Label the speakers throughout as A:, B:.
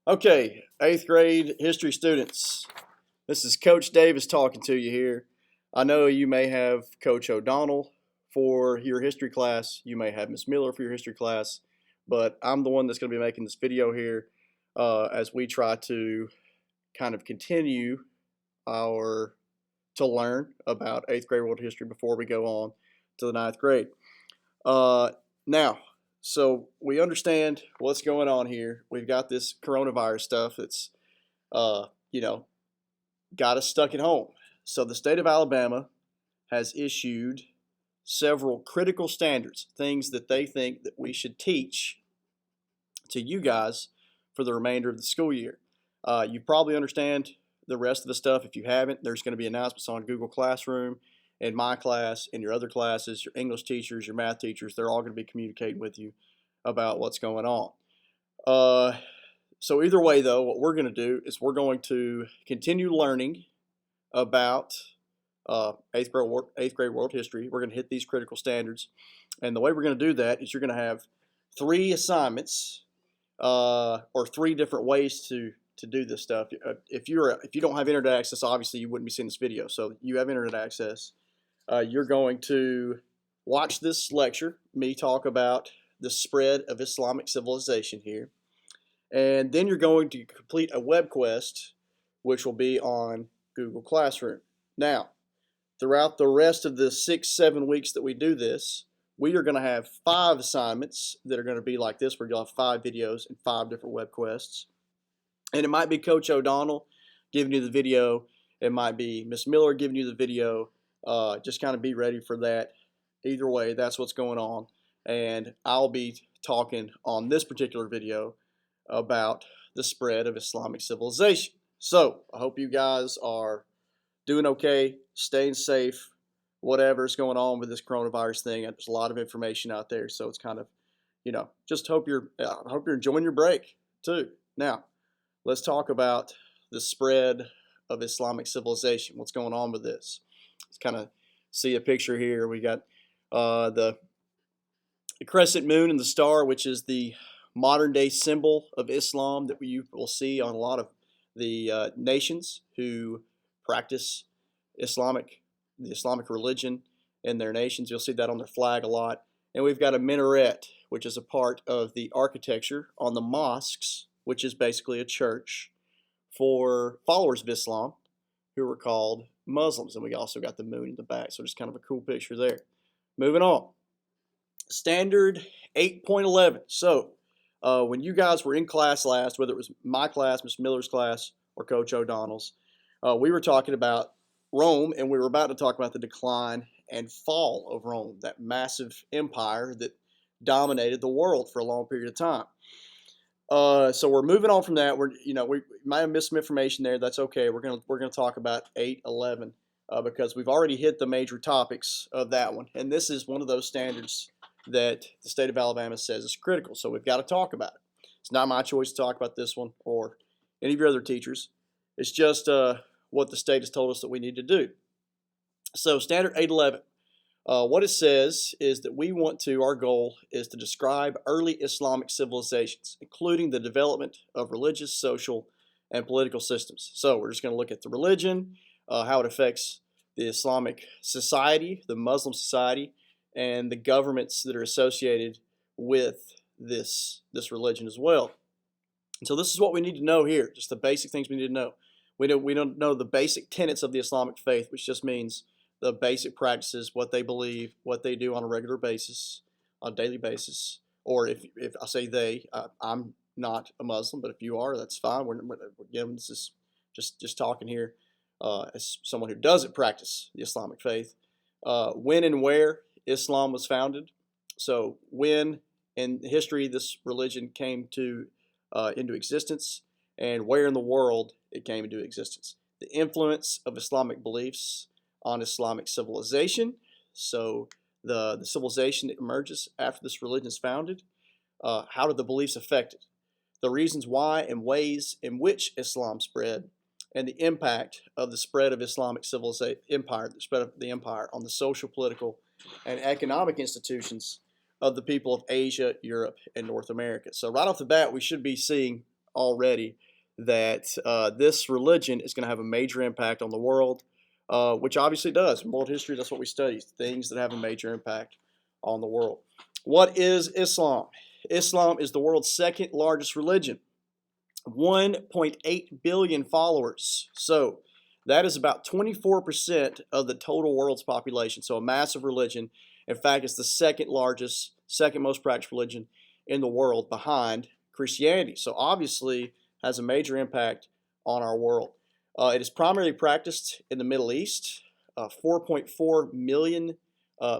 A: Okay, 8th grade history students. This is Coach Davis talking to you here. I know you may have Coach O'Donnell for your history class. You may have Miss Miller for your history class. But I'm the one that's going to be making this video here as we try to kind of continue our to learn about 8th grade world history before we go on to the 9th grade. Now, so we understand what's going on here. We've got this coronavirus stuff that's, you know, got us stuck at home. So the state of Alabama has issued several critical standards, things that they think that we should teach to you guys for the remainder of the school year. You probably understand the rest of the stuff. If you haven't, there's going to be announcements on Google Classroom, in my class, in your other classes, your English teachers, your math teachers. They're all going to be communicating with you about what's going on. So either way, though, what we're going to do is we're going to continue learning about 8th grade world history. We're going to hit these critical standards. And the way we're going to do that is you're going to have 3 assignments or 3 different ways to do this stuff. If you don't have internet access, obviously you wouldn't be seeing this video. So you have internet access. You're going to watch this lecture, me talk about the spread of Islamic civilization here. And then you're going to complete a web quest, which will be on Google Classroom. Now, throughout the rest of the 6-7 weeks that we do this, we are going to have 5 assignments that are going to be like this, where you'll have 5 videos and 5 different web quests. And it might be Coach O'Donnell giving you the video. It might be Miss Miller giving you the video. Just kind of be ready for that. Either way, that's what's going on. And I'll be talking on this particular video about the spread of Islamic civilization. So I hope you guys are doing okay, staying safe, whatever's going on with this coronavirus thing. There's a lot of information out there, so it's kind of, just hope you're enjoying your break too. Now, let's talk about the spread of Islamic civilization. What's going on with this? Let's kind of see a picture here. We got the crescent moon and the star, which is the modern day symbol of Islam that you will see on a lot of the nations who practice the Islamic religion in their nations. You'll see that on their flag a lot. And we've got a minaret, which is a part of the architecture on the mosques, which is basically a church for followers of Islam who are called Muslims. And we also got the moon in the back, so just kind of a cool picture there. Moving on. Standard 8.11. So when you guys were in class last, whether it was my class, Miss Miller's class, or Coach O'Donnell's, we were talking about Rome, and we were about to talk about the decline and fall of Rome, that massive empire that dominated the world for a long period of time. So we're moving on from that. We might have missed some information there. That's okay. We're gonna talk about 8.11 because we've already hit the major topics of that one, and this is one of those standards that the state of Alabama says is critical. So we've got to talk about it. It's not my choice to talk about this one or any of your other teachers. It's just what the state has told us that we need to do. So standard 8.11. What it says is that our goal is to describe early Islamic civilizations, including the development of religious, social, and political systems. So we're just going to look at the religion, how it affects the Islamic society, the Muslim society, and the governments that are associated with this religion as well. And so this is what we need to know here, just the basic things we need to know. We don't know the basic tenets of the Islamic faith, which just means the basic practices, what they believe, what they do on a regular basis, on a daily basis. Or if I say they, I'm not a Muslim, but if you are, that's fine. Again, this is just talking here as someone who doesn't practice the Islamic faith. When and where Islam was founded. So when in history this religion came into existence, and where in the world it came into existence. The influence of Islamic beliefs on Islamic civilization. So the civilization that emerges after this religion is founded. How did the beliefs affect it? The reasons why and ways in which Islam spread, and the impact of the spread of Islamic empire, the spread of the empire on the social, political, and economic institutions of the people of Asia, Europe, and North America. So right off the bat, we should be seeing already that this religion is going to have a major impact on the world, which obviously does. In world history, that's what we study, things that have a major impact on the world. What is Islam? Islam is the world's second largest religion, 1.8 billion followers. So that is about 24% of the total world's population. So a massive religion. In fact, it's the second largest, second most practiced religion in the world behind Christianity. So obviously has a major impact on our world. It is primarily practiced in the Middle East. 4.4 million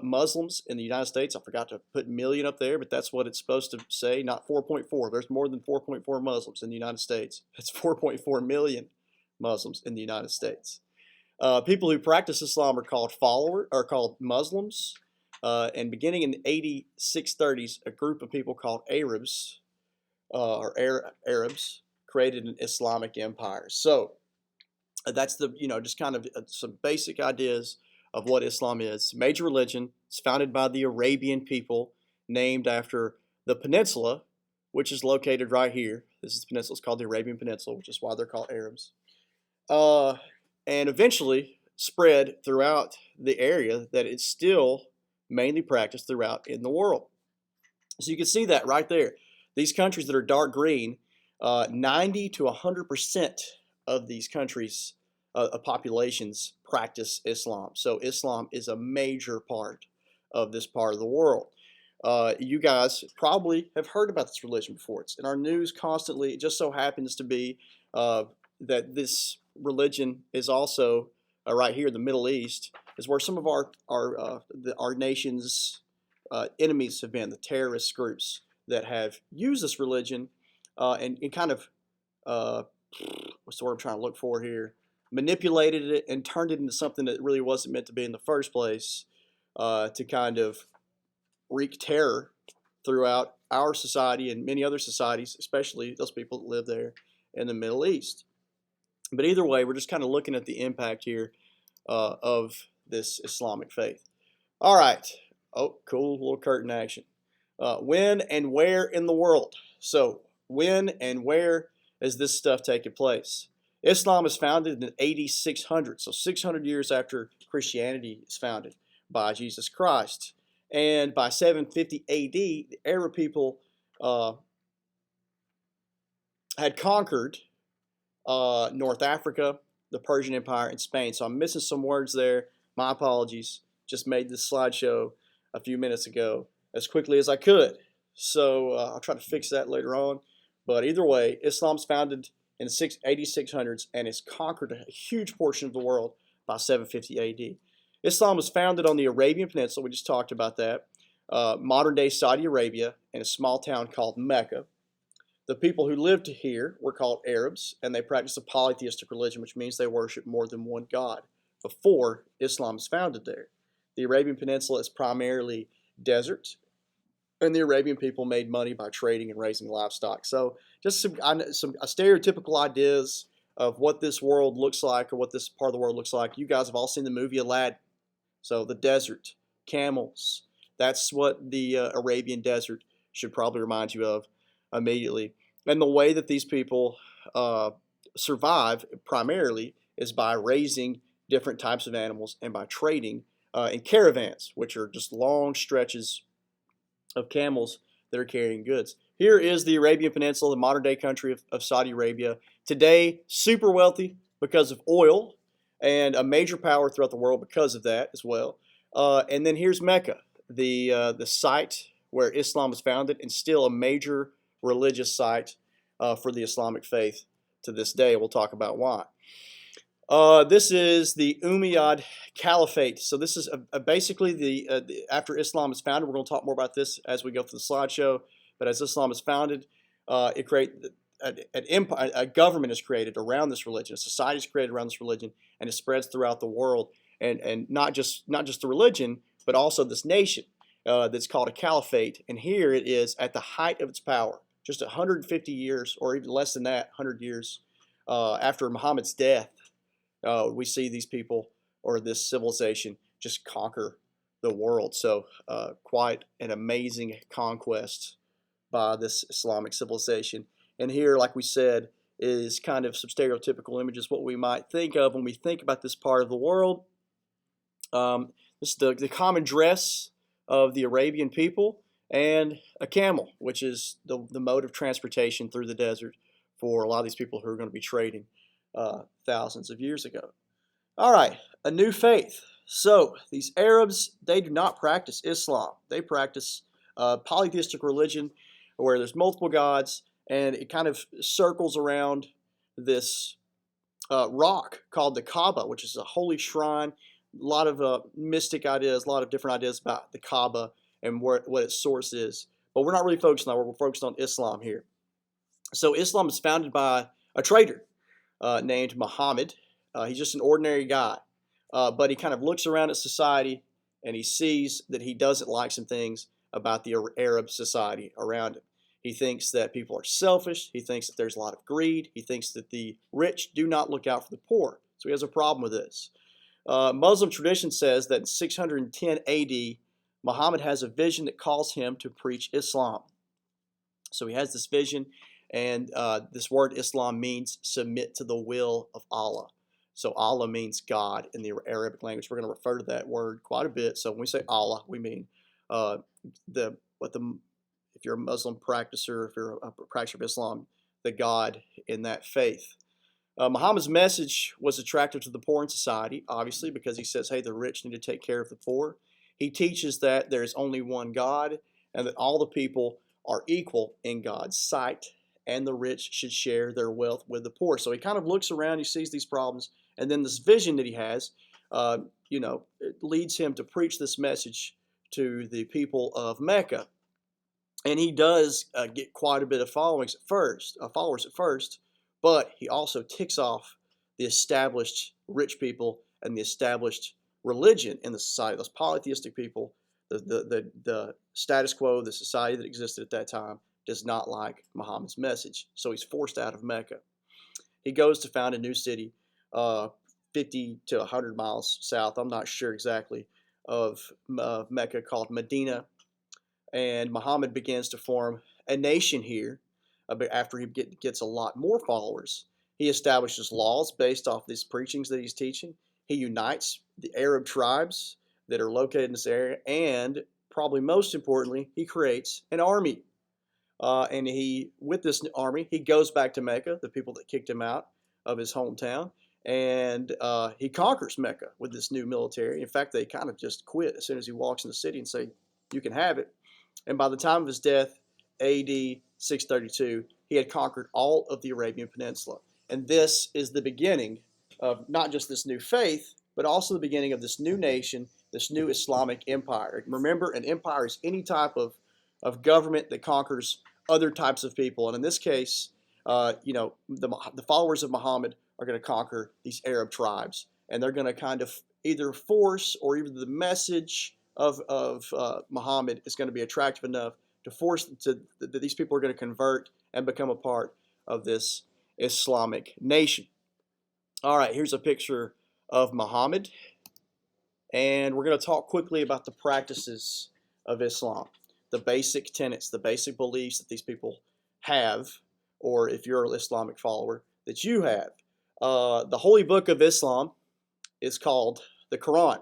A: Muslims in the United States. I forgot to put million up there, but that's what it's supposed to say, not 4.4. There's more than 4.4 Muslims in the United States. It's 4.4 million Muslims in the United States. People who practice Islam are called Muslims. And beginning in the 8630s, a group of people called Arabs Arabs created an Islamic empire. So that's just kind of some basic ideas of what Islam is. It's a major religion. It's founded by the Arabian people, named after the peninsula, which is located right here. This is the peninsula. It's called the Arabian Peninsula, which is why they're called Arabs. And eventually spread throughout the area that it's still mainly practiced throughout in the world. So you can see that right there. These countries that are dark green, 90 to 100% of these countries' populations practice Islam. So Islam is a major part of this part of the world. You guys probably have heard about this religion before. It's in our news constantly. It just so happens to be that this religion is also right here in the Middle East, is where some of our nation's enemies have been, the terrorist groups that have used this religion and kind of, what's the word I'm trying to look for here, manipulated it and turned it into something that really wasn't meant to be in the first place, to kind of wreak terror throughout our society and many other societies, especially those people that live there in the Middle East. But either way, we're just kind of looking at the impact here of this Islamic faith. All right. Oh, cool little curtain action. When and where in the world? So when and where is this stuff taking place? Islam is founded in 8600, so 600 years after Christianity is founded by Jesus Christ. And by 750 AD, the Arab people had conquered North Africa, the Persian Empire, and Spain. So I'm missing some words there. My apologies. Just made this slideshow a few minutes ago as quickly as I could. So I'll try to fix that later on. But either way, Islam's founded in the 8600s and has conquered a huge portion of the world by 750 AD. Islam was founded on the Arabian Peninsula. We just talked about that. Modern-day Saudi Arabia, in a small town called Mecca. The people who lived here were called Arabs, and they practiced a polytheistic religion, which means they worship more than one god before Islam is founded there. The Arabian Peninsula is primarily desert, and the Arabian people made money by trading and raising livestock. So just some stereotypical ideas of what this world looks like, or what this part of the world looks like. You guys have all seen the movie Aladdin. So the desert, camels, that's what the Arabian desert should probably remind you of immediately. And the way that these people survive primarily is by raising different types of animals and by trading in caravans, which are just long stretches of camels that are carrying goods. Here is the Arabian Peninsula, the modern day country of Saudi Arabia. Today, super wealthy because of oil and a major power throughout the world because of that as well. And then here's Mecca, the site where Islam was founded and still a major religious site for the Islamic faith to this day. We'll talk about why. This is the Umayyad Caliphate. So this is basically after Islam is founded. We're going to talk more about this as we go through the slideshow. But as Islam is founded, it created an empire, a government is created around this religion. A society is created around this religion, and it spreads throughout the world. And not just the religion, but also this nation that's called a caliphate. And here it is at the height of its power, just 150 years, or even less than that, 100 years after Muhammad's death. We see these people, or this civilization, just conquer the world. So quite an amazing conquest by this Islamic civilization And here, like we said, is kind of some stereotypical images, what we might think of when we think about this part of the world. This is the common dress of the Arabian people, and a camel, which is the mode of transportation through the desert for a lot of these people who are going to be trading thousands of years ago. All right, a new faith. So these Arabs, they do not practice Islam. They practice polytheistic religion where there's multiple gods, and it kind of circles around this rock called the Kaaba, which is a holy shrine. A lot of mystic ideas, a lot of different ideas about the Kaaba and what its source is. But we're not really focused on that. We're focused on Islam here. So Islam is founded by a trader named Muhammad. He's just an ordinary guy. But he kind of looks around at society and he sees that he doesn't like some things about the Arab society around him. He thinks that people are selfish. He thinks that there's a lot of greed. He thinks that the rich do not look out for the poor. So he has a problem with this. Muslim tradition says that in 610 AD, Muhammad has a vision that calls him to preach Islam. So he has this vision, and this word Islam means submit to the will of Allah. So Allah means God in the Arabic language. We're going to refer to that word quite a bit. So when we say Allah, we mean if you're a Muslim practicer, if you're a practitioner of Islam, the God in that faith. Muhammad's message was attractive to the poor in society, obviously, because he says, hey, the rich need to take care of the poor. He teaches that there is only one God and that all the people are equal in God's sight, and the rich should share their wealth with the poor. So he kind of looks around, he sees these problems, and then this vision that he has, it leads him to preach this message to the people of Mecca. And he does get quite a bit of followers at first, but he also ticks off the established rich people and the established religion in the society. Those polytheistic people, the status quo, the society that existed at that time, does not like Muhammad's message. So he's forced out of Mecca. He goes to found a new city 50 to 100 miles south, I'm not sure exactly, of Mecca, called Medina. And Muhammad begins to form a nation here. After he gets a lot more followers, he establishes laws based off these preachings that he's teaching. He unites the Arab tribes that are located in this area, and probably most importantly, he creates an army. With this army, he goes back to Mecca, the people that kicked him out of his hometown, and he conquers Mecca with this new military. In fact, they kind of just quit as soon as he walks in the city and say, you can have it. And by the time of his death, AD 632, he had conquered all of the Arabian Peninsula. And this is the beginning of not just this new faith, but also the beginning of this new nation, this new Islamic empire. Remember, an empire is any type of government that conquers other types of people. And in this case, the followers of Muhammad are going to conquer these Arab tribes. And they're going to kind of either force, or even the message of Muhammad is going to be attractive enough to force that these people are going to convert and become a part of this Islamic nation. All right, here's a picture of Muhammad, and we're going to talk quickly about the practices of Islam, the basic tenets, the basic beliefs that these people have, or if you're an Islamic follower, that you have. The holy book of Islam is called the Quran.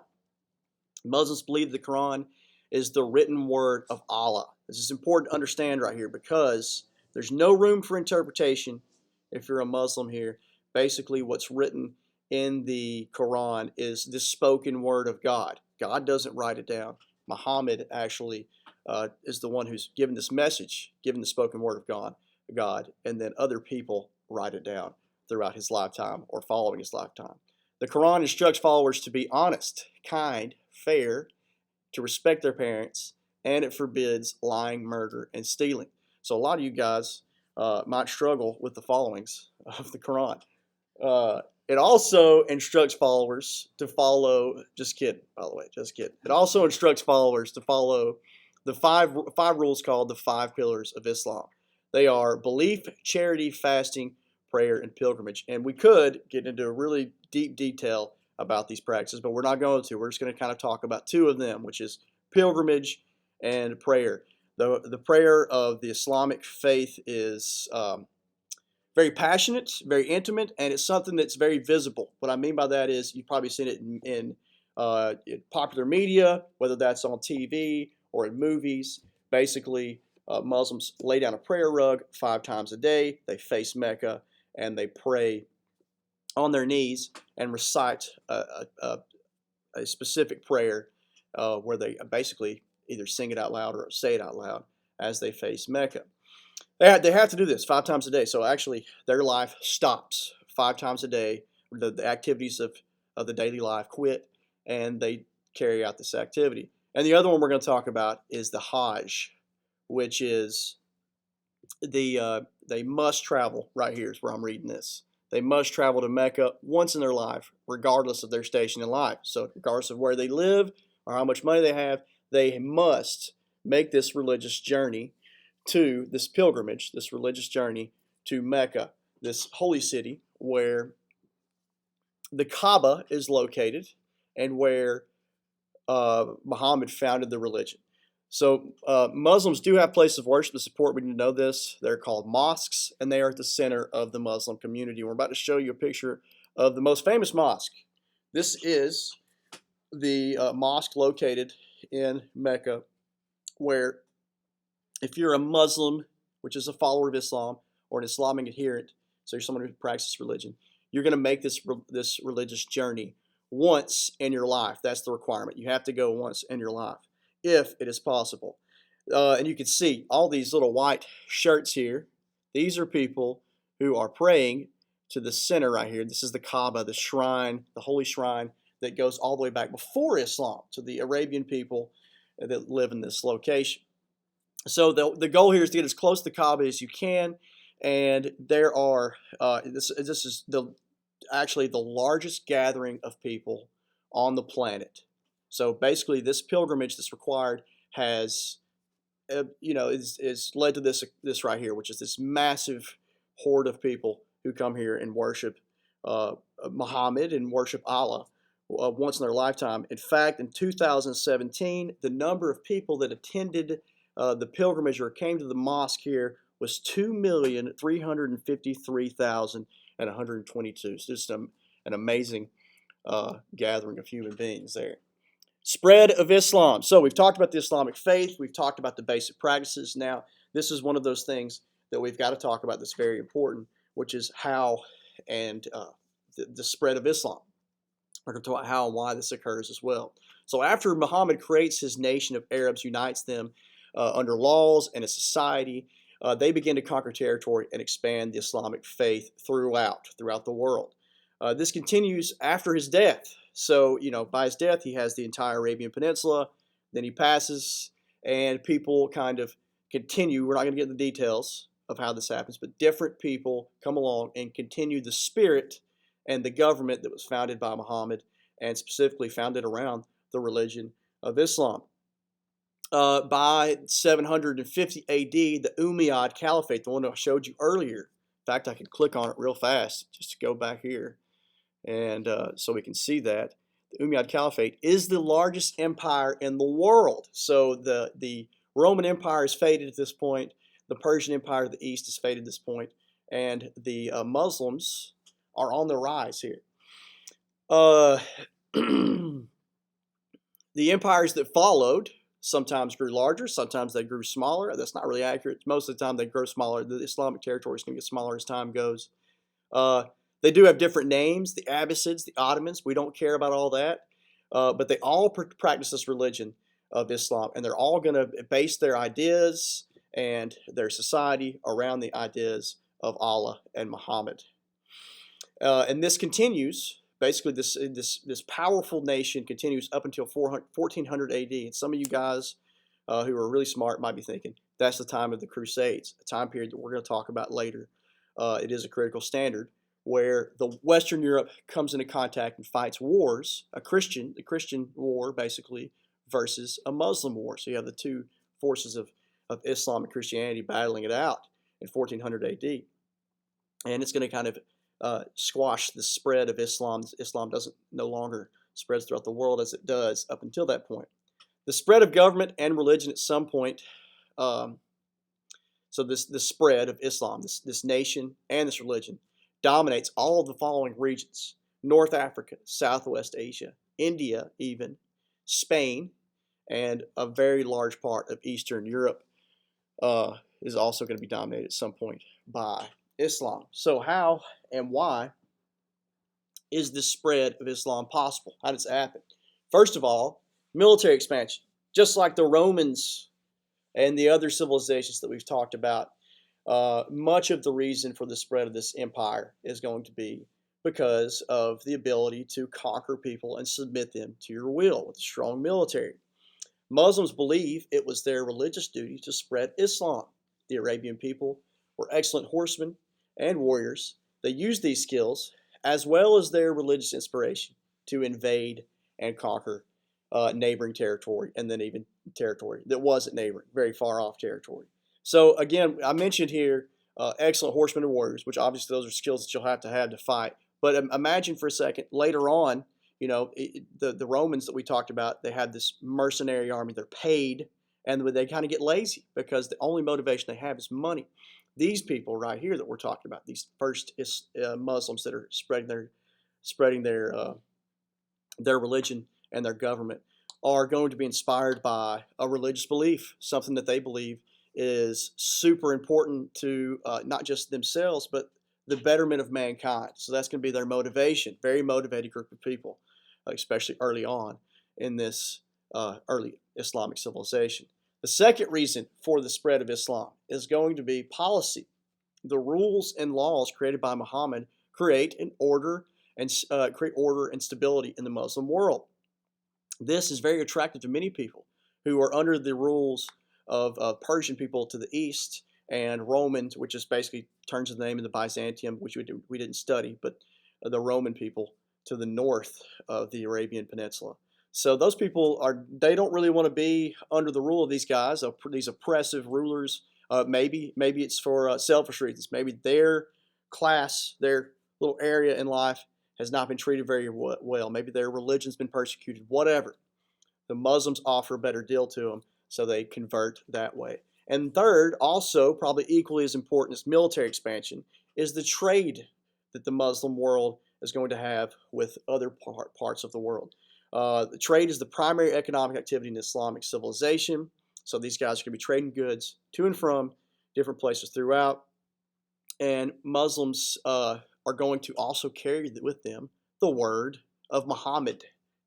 A: Muslims believe the Quran is the written word of Allah. This is important to understand right here, because there's no room for interpretation if you're a Muslim here. Basically, what's written in the Quran is the spoken word of God. God doesn't write it down. Muhammad actually is the one who's given this message, given the spoken word of God, and then other people write it down throughout his lifetime or following his lifetime. The Quran instructs followers to be honest, kind, fair, to respect their parents, and it forbids lying, murder, and stealing. So a lot of you guys might struggle with the followings of the Quran. It also instructs followers to follow, just kidding, by the way, just kidding. It also instructs followers to follow the five rules called the 5 pillars of Islam. They are belief, charity, fasting, prayer, and pilgrimage. And we could get into a really deep detail about these practices, but we're not going to. We're just going to kind of talk about 2 of them, which is pilgrimage and prayer. The prayer of the Islamic faith is very passionate, very intimate, and it's something that's very visible. What I mean by that is you've probably seen it in popular media, whether that's on TV or in movies. Basically, Muslims lay down a prayer rug 5 times a day. They face Mecca and they pray on their knees and recite a specific prayer where they basically either sing it out loud or say it out loud as they face Mecca. They have to do this 5 times a day. So actually, their life stops 5 times a day. The activities of the daily life quit, and they carry out this activity. And the other one we're going to talk about is the Hajj, which is they must travel. Right here is where I'm reading this. They must travel to Mecca once in their life, regardless of their station in life. So regardless of where they live or how much money they have, they must make this religious journey to this pilgrimage, this religious journey to Mecca, this holy city where the Kaaba is located and where Muhammad founded the religion. So Muslims do have places of worship. It's important we need to know this. They're called mosques, and they are at the center of the Muslim community. We're about to show you a picture of the most famous mosque. This is the mosque located in Mecca, where if you're a Muslim, which is a follower of Islam, or an Islamic adherent, so you're someone who practices religion, you're going to make this religious journey once in your life. That's the requirement. You have to go once in your life, if it is possible. And you can see all these little white shirts here. These are people who are praying to the center right here. This is the Kaaba, the shrine, the holy shrine that goes all the way back before Islam to the Arabian people that live in this location. So the goal here is to get as close to the Kaaba as you can, and there are this is actually the largest gathering of people on the planet. So basically, this pilgrimage that's required has is led to this right here, which is this massive horde of people who come here and worship Muhammad and worship Allah once in their lifetime. In fact, in 2017, the number of people that attended the pilgrimage or came to the mosque here was 2,353,122. So just an amazing gathering of human beings there. Spread of Islam. So we've talked about the Islamic faith. We've talked about the basic practices. Now, this is one of those things that we've got to talk about that's very important, which is how and the spread of Islam. We're going to talk about how and why this occurs as well. So after Muhammad creates his nation of Arabs, unites them under laws and a society, they begin to conquer territory and expand the Islamic faith throughout the world. This continues after his death. So, by his death, he has the entire Arabian Peninsula. Then he passes, and people kind of continue. We're not going to get into the details of how this happens, but different people come along and continue the spirit and the government that was founded by Muhammad, and specifically founded around the religion of Islam. By 750 AD, the Umayyad Caliphate, the one I showed you earlier. In fact, I can click on it real fast just to go back here, and so we can see that. The Umayyad Caliphate is the largest empire in the world. So the Roman Empire is faded at this point. The Persian Empire of the East is faded at this point. And the Muslims are on the rise here. The empires that followed sometimes grew larger, sometimes they grew smaller. That's not really accurate. Most of the time they grow smaller. The Islamic territory is going to get smaller as time goes. They do have different names, the Abbasids, the Ottomans. We don't care about all that. But they all practice this religion of Islam, and they're all going to base their ideas and their society around the ideas of Allah and Muhammad. And this continues. Basically, this powerful nation continues up until 1400 AD. And some of you guys who are really smart might be thinking, that's the time of the Crusades, a time period that we're going to talk about later. It is a critical standard where the Western Europe comes into contact and fights wars, the Christian war, basically, versus a Muslim war. So you have the two forces of Islam and Christianity battling it out in 1400 AD. And it's going to kind of squash the spread of Islam. Islam no longer spreads throughout the world as it does up until that point. The spread of government and religion at some point So this spread of Islam, this nation and this religion, dominates all of the following regions: North Africa, Southwest Asia, India, even Spain, and a very large part of Eastern Europe is also going to be dominated at some point by Islam. So how and why is this spread of Islam possible? How does it happen? First of all, military expansion. Just like the Romans and the other civilizations that we've talked about, much of the reason for the spread of this empire is going to be because of the ability to conquer people and submit them to your will with a strong military. Muslims believe it was their religious duty to spread Islam. The Arabian people were excellent horsemen and warriors. They used these skills as well as their religious inspiration to invade and conquer neighboring territory, and then even territory that wasn't neighboring, very far off territory. So again, I mentioned here excellent horsemen and warriors, which obviously those are skills that you'll have to fight. But imagine for a second, later on, the Romans that we talked about, they had this mercenary army. They're paid, and they kind of get lazy because the only motivation they have is money. These people right here that we're talking about, these first Muslims that are spreading their religion and their government, are going to be inspired by a religious belief, something that they believe is super important to not just themselves, but the betterment of mankind. So that's going to be their motivation. Very motivated group of people, especially early on in this early Islamic civilization. The second reason for the spread of Islam is going to be policy. The rules and laws created by Muhammad create order and stability in the Muslim world. This is very attractive to many people who are under the rules of Persian people to the east, and Romans, which is basically turns the name of the Byzantium, which we didn't study, but the Roman people to the north of the Arabian Peninsula. So those people they don't really want to be under the rule of these guys, these oppressive rulers. Maybe it's for selfish reasons. Maybe their class, their little area in life has not been treated very well. Maybe their religion's been persecuted, whatever. The Muslims offer a better deal to them, so they convert that way. And third, also probably equally as important as military expansion, is the trade that the Muslim world is going to have with other parts of the world. The trade is the primary economic activity in Islamic civilization. So these guys are going to be trading goods to and from different places throughout. And Muslims are going to also carry with them the word of Muhammad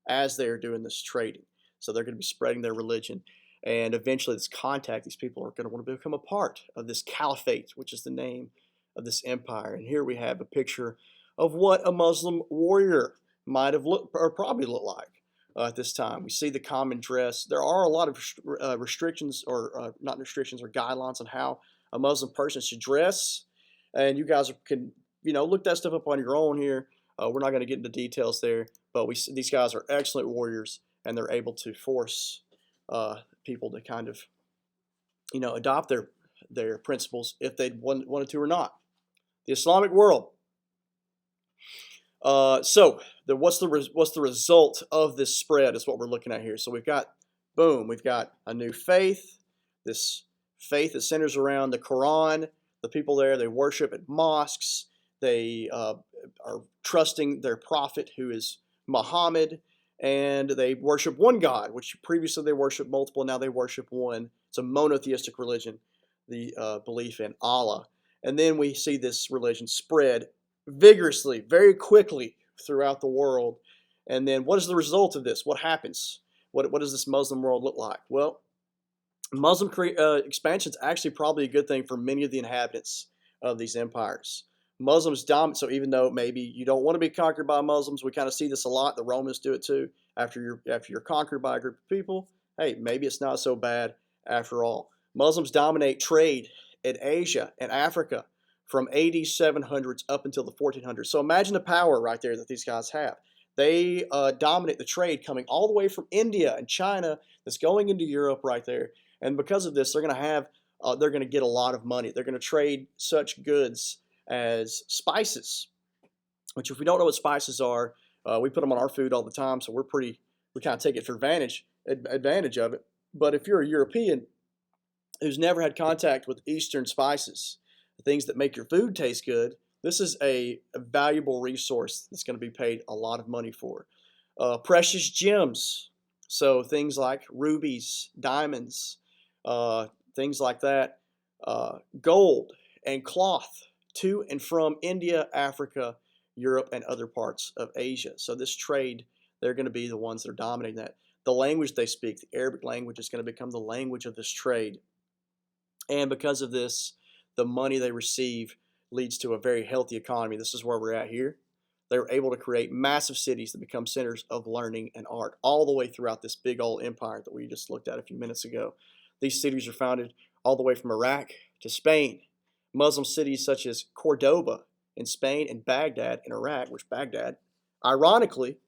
A: as they are doing this trading. So they're going to be spreading their religion. And eventually these people are going to want to become a part of this caliphate, which is the name of this empire. And here we have a picture of what a Muslim warrior might have looked or probably looked like at this time. We see the common dress. There are a lot of restrictions or not restrictions or guidelines on how a Muslim person should dress. And you guys can look that stuff up on your own here. We're not going to get into details there, but these guys are excellent warriors, and they're able to force people to kind of adopt their principles if they wanted to or not. The Islamic world. So what's the result of this spread is what we're looking at here. So we've got a new faith. This faith that centers around the Quran. The people there, they worship at mosques. They are trusting their prophet, who is Muhammad, and they worship one God, which previously they worshiped multiple. Now they worship one. It's a monotheistic religion, the belief in Allah. And then we see this religion spread vigorously, very quickly throughout the world. And then what is the result of this? What happens? What does this Muslim world look like? Well, Muslim expansion is actually probably a good thing for many of the inhabitants of these empires. Muslims dominate, so even though maybe you don't want to be conquered by Muslims, we kind of see this a lot. The Romans do it too. After you're conquered by a group of people, hey, maybe it's not so bad after all. Muslims dominate trade in Asia and Africa from AD 700s up until the 1400s. So imagine the power right there that these guys have. They dominate the trade coming all the way from India and China that's going into Europe right there. And because of this, they're going to get a lot of money. They're going to trade such goods as spices, which if we don't know what spices are, we put them on our food all the time, so we kind of take it for advantage of it. But if you're a European who's never had contact with Eastern spices, the things that make your food taste good, this is a valuable resource that's going to be paid a lot of money for. Precious gems, so things like rubies, diamonds, things like that, gold and cloth to and from India, Africa, Europe, and other parts of Asia. So this trade, they're going to be the ones that are dominating that. The language they speak, the Arabic language, is going to become the language of this trade. And because of this, the money they receive leads to a very healthy economy. This is where we're at here. They were able to create massive cities that become centers of learning and art all the way throughout this big old empire that we just looked at a few minutes ago. These cities are founded all the way from Iraq to Spain. Muslim cities such as Cordoba in Spain and Baghdad in Iraq, which Baghdad, ironically,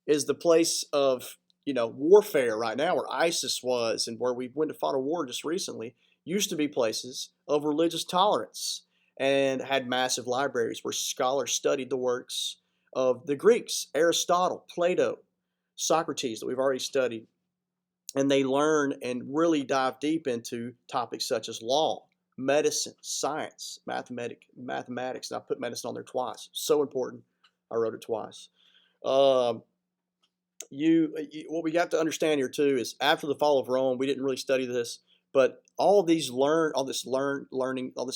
A: is the place of warfare right now, where ISIS was and where we went to fought a war just recently, used to be places of religious tolerance and had massive libraries where scholars studied the works of the Greeks, Aristotle, Plato, Socrates that we've already studied. And they learn and really dive deep into topics such as law, medicine, science, mathematics. And I put medicine on there twice. So important. I wrote it twice. What we have to understand here too is after the fall of Rome, we didn't really study this, but all this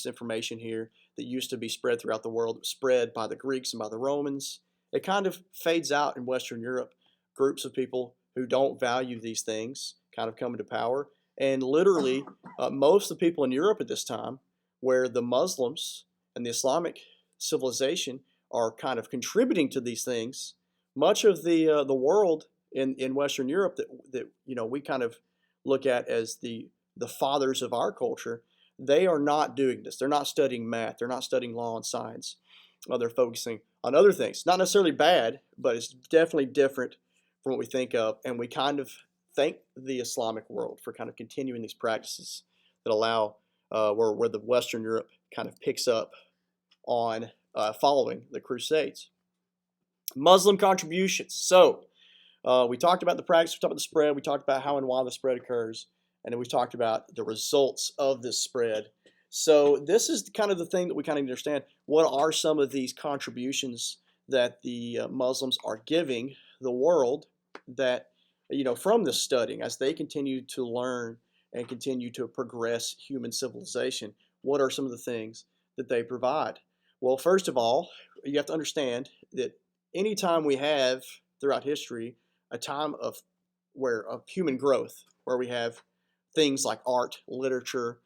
A: information here that used to be spread throughout the world, spread by the Greeks and by the Romans, it kind of fades out in Western Europe. Groups of people who don't value these things kind of come into power. And literally, most of the people in Europe at this time, where the Muslims and the Islamic civilization are kind of contributing to these things, much of the world in Western Europe that we kind of look at as the fathers of our culture, they are not doing this. They're not studying math. They're not studying law and science. They're focusing on other things. Not necessarily bad, but it's definitely different from what we think of. And we kind of thank the Islamic world for kind of continuing these practices that allow where the Western Europe kind of picks up on following the Crusades. Muslim contributions. So we talked about the practice, we talked about the spread, we talked about how and why the spread occurs, and then we talked about the results of this spread. So this is kind of the thing that we kind of understand. What are some of these contributions that the Muslims are giving the world that, from this studying, as they continue to learn and continue to progress human civilization? What are some of the things that they provide? Well, first of all, you have to understand that anytime we have throughout history a time of human growth, where we have things like art, literature,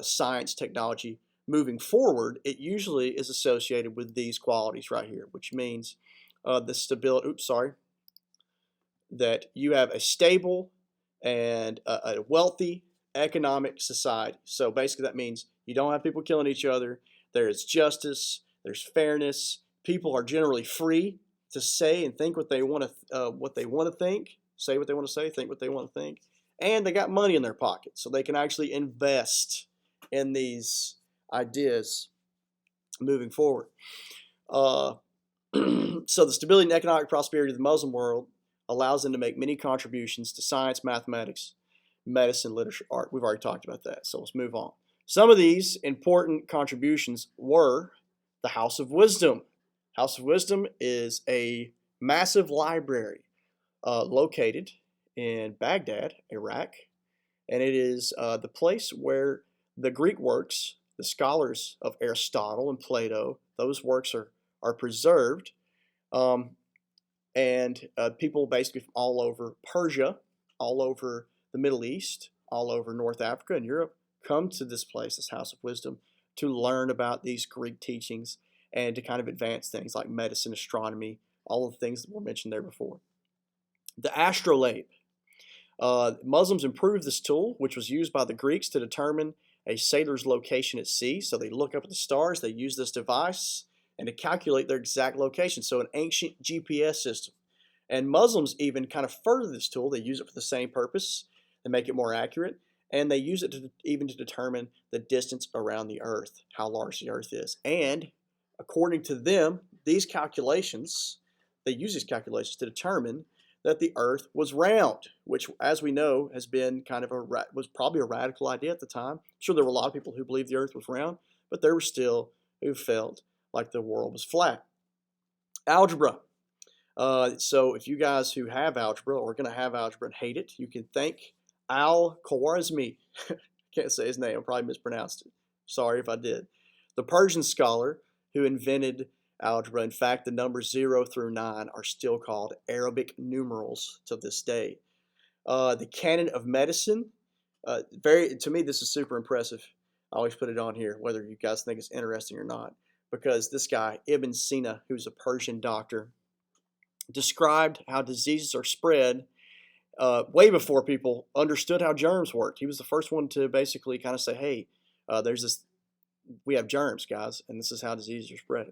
A: science, technology moving forward, it usually is associated with these qualities right here, which means the stability. That you have a stable and a wealthy economic society. So basically, that means you don't have people killing each other. There is justice. There's fairness. People are generally free to say and think what they want to think, say what they want to say, think what they want to think, and they got money in their pockets, so they can actually invest in these ideas moving forward. So the stability and economic prosperity of the Muslim world allows them to make many contributions to science, mathematics, medicine, literature, art. We've already talked about that, so let's move on. Some of these important contributions were the House of Wisdom. House of Wisdom is a massive library located in Baghdad, Iraq, and it is the place where the Greek works, the scholars of Aristotle and Plato, those works are preserved, and people basically from all over Persia, all over the Middle East, all over North Africa and Europe come to this place, this House of Wisdom, to learn about these Greek teachings and to kind of advance things like medicine, astronomy, all of the things that were mentioned there before. The astrolabe. Muslims improved this tool, which was used by the Greeks to determine a sailor's location at sea. So they look up at the stars, they use this device, and to calculate their exact location. So an ancient GPS system. And Muslims even kind of further this tool. They use it for the same purpose. They make it more accurate. And they use it even to determine the distance around the Earth, how large the Earth is. And according to them, they use these calculations to determine that the earth was round, which, as we know, has been kind of was probably a radical idea at the time. Sure, there were a lot of people who believed the earth was round, but there were still who felt like the world was flat. Algebra. So if you guys who have algebra or are going to have algebra and hate it, you can thank Al-Khwarizmi. Can't say his name. I probably mispronounced it. Sorry if I did. The Persian scholar who invented algebra. In fact, the numbers 0 through 9 are still called Arabic numerals to this day. The canon of medicine. To me, this is super impressive. I always put it on here, whether you guys think it's interesting or not, because this guy, Ibn Sina, who's a Persian doctor, described how diseases are spread way before people understood how germs worked. He was the first one to basically kind of say, hey, we have germs, guys, and this is how diseases are spread.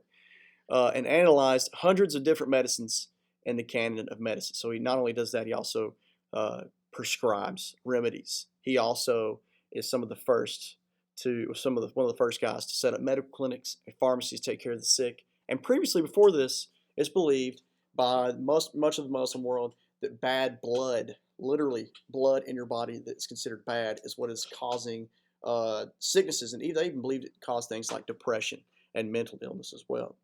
A: And analyzed hundreds of different medicines in the canon of medicine. So he not only does that, he also prescribes remedies. He also is one of the first guys to set up medical clinics and pharmacies to take care of the sick. And previously, before this, it's believed by much of the Muslim world that bad blood, literally blood in your body that's considered bad, is what is causing sicknesses. And they even believed it caused things like depression and mental illness as well.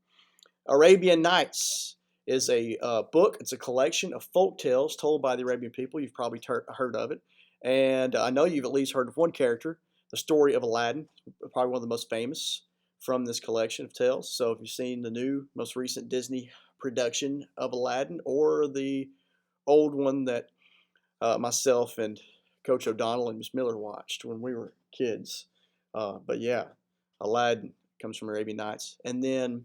A: Arabian Nights is a book. It's a collection of folk tales told by the Arabian people. You've probably heard of it. And I know you've at least heard of one character, the story of Aladdin, probably one of the most famous from this collection of tales. So if you've seen the most recent Disney production of Aladdin, or the old one that myself and Coach O'Donnell and Miss Miller watched when we were kids. But yeah, Aladdin comes from Arabian Nights. And then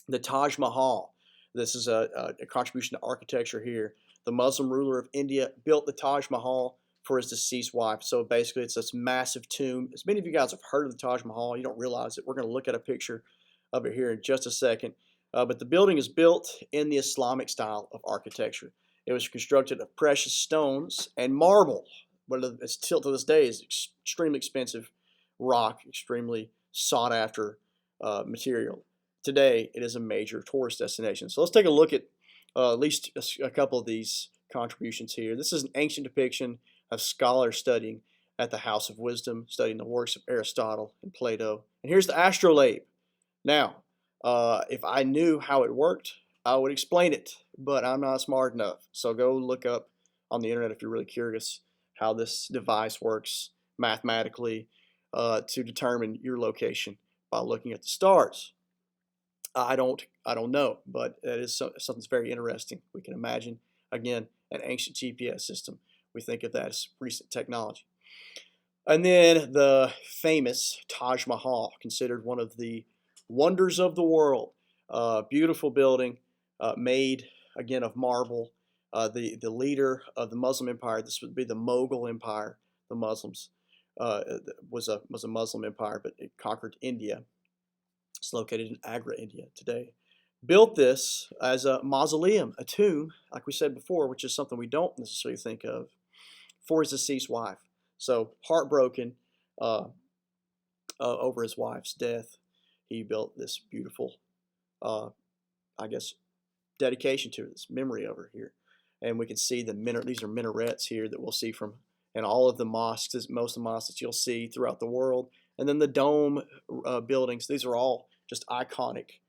A: the Taj Mahal. This is a contribution to architecture here. The Muslim ruler of India built the Taj Mahal for his deceased wife. So basically, it's this massive tomb. As many of you guys have heard of the Taj Mahal, you don't realize it. We're going to look at a picture of it here in just a second. But the building is built in the Islamic style of architecture. It was constructed of precious stones and marble, but it's still to this day is extremely expensive rock, extremely sought after material. Today, it is a major tourist destination. So let's take a look at least a couple of these contributions here. This is an ancient depiction of scholars studying at the House of Wisdom, studying the works of Aristotle and Plato. And here's the astrolabe. Now, if I knew how it worked, I would explain it, but I'm not smart enough. So go look up on the internet if you're really curious how this device works mathematically to determine your location by looking at the stars. I don't know, but it is something that's very interesting. We can imagine, again, an ancient GPS system. We think of that as recent technology. And then the famous Taj Mahal, considered one of the wonders of the world. Beautiful building, made, again, of marble. The leader of the Muslim Empire, this would be the Mughal Empire, the Muslims, was a Muslim empire, but it conquered India. It's located in Agra, India today. Built this as a mausoleum, a tomb, like we said before, which is something we don't necessarily think of, for his deceased wife. So heartbroken over his wife's death, he built this beautiful, dedication to her, this memory of her here. And we can see these are minarets here that we'll see from in all of the mosques, most of the mosques that you'll see throughout the world. And then the dome buildings, these are all just iconic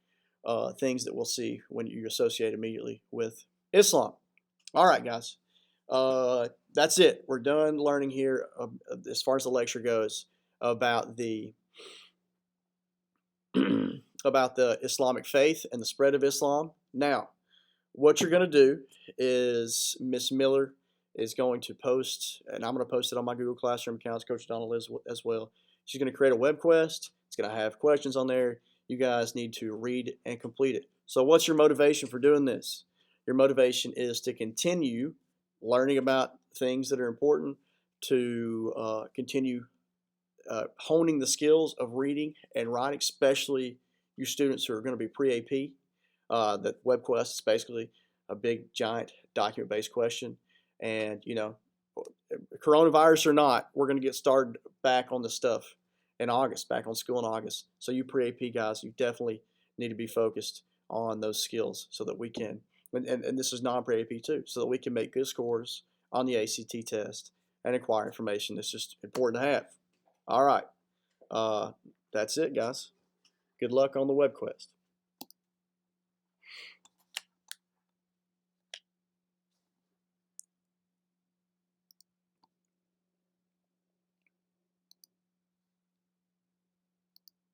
A: things that we'll see when you associate immediately with Islam. All right, guys. That's it. We're done learning here as far as the lecture goes about the about the Islamic faith and the spread of Islam. Now, what you're going to do is Miss Miller is going to post, and I'm going to post it on my Google Classroom account, Coach Donald as well. She's going to create a web quest. It's going to have questions on there. You guys need to read and complete it. So what's your motivation for doing this? Your motivation is to continue learning about things that are important, to continue honing the skills of reading and writing, especially you students who are going to be pre-AP. That WebQuest is basically a big, giant document-based question. And, coronavirus or not, we're going to get started back on this stuff in August, back on school in August. So you pre-AP guys, you definitely need to be focused on those skills so that we can and this is non-pre-AP too, so that we can make good scores on the ACT test and acquire information that's just important to have. All right, that's it, guys. Good luck on the web quest.